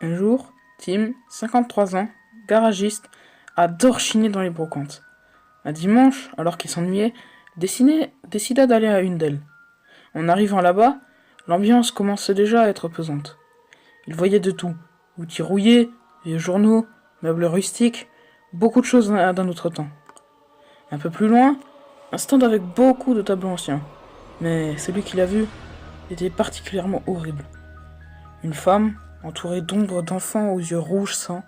Un jour, Tim, 53 ans, garagiste, adore chiner dans les brocantes. Un dimanche, alors qu'il s'ennuyait, décida d'aller à une d'elles. En arrivant là-bas, l'ambiance commençait déjà à être pesante. Il voyait de tout, outils rouillés, vieux journaux, meubles rustiques, beaucoup de choses d'un autre temps. Un peu plus loin, un stand avec beaucoup de tableaux anciens. Mais celui qu'il a vu était particulièrement horrible. Une femme, entourée d'ombres d'enfants aux yeux rouges sang.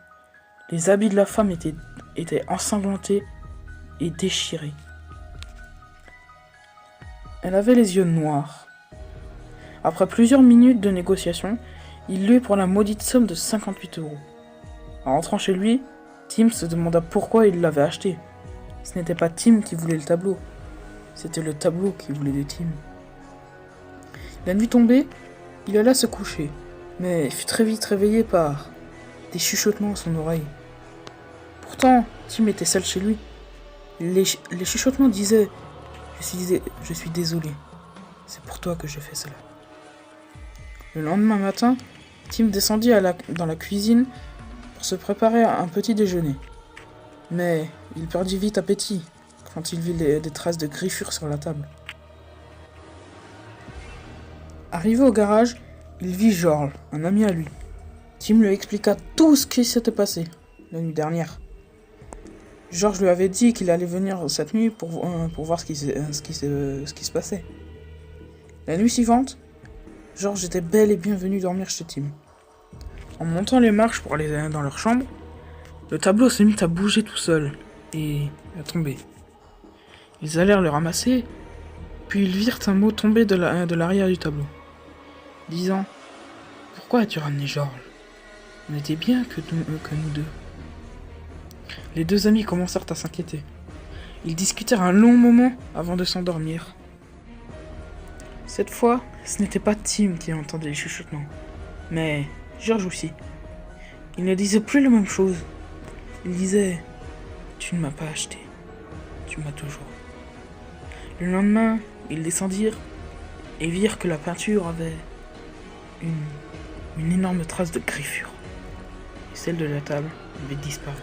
Les habits de la femme étaient ensanglantés et déchirés. Elle avait les yeux noirs. Après plusieurs minutes de négociation, il lut pour la maudite somme de 58 euros. En rentrant chez lui, Tim se demanda pourquoi il l'avait acheté. Ce n'était pas Tim qui voulait le tableau, c'était le tableau qui voulait de Tim. La nuit tombée, il alla se coucher, mais fut très vite réveillé par des chuchotements à son oreille. Pourtant, Tim était seul chez lui. Les chuchotements disaient « Je suis désolé, c'est pour toi que j'ai fait cela. » Le lendemain matin, Tim descendit dans la cuisine pour se préparer à un petit déjeuner. Mais il perdit vite appétit quand il vit des traces de griffures sur la table. Arrivé au garage, il vit George, un ami à lui. Tim lui expliqua tout ce qui s'était passé la nuit dernière. George lui avait dit qu'il allait venir cette nuit pour voir ce qui se passait. La nuit suivante, George était bel et bien venu dormir chez Tim. En montant les marches pour aller dans leur chambre, le tableau s'est mis à bouger tout seul et à tomber. Ils allèrent le ramasser, puis ils virent un mot tomber de l'arrière du tableau, disant « Pourquoi as-tu ramené George? On était bien que nous deux. » Les deux amis commencèrent à s'inquiéter. Ils discutèrent un long moment avant de s'endormir. Cette fois, ce n'était pas Tim qui entendait les chuchotements, mais George aussi. Il ne disait plus la même chose. Il disait « Tu ne m'as pas acheté, tu m'as toujours. » Le lendemain, ils descendirent et virent que la peinture avait une énorme trace de griffure. Et celle de la table avait disparu.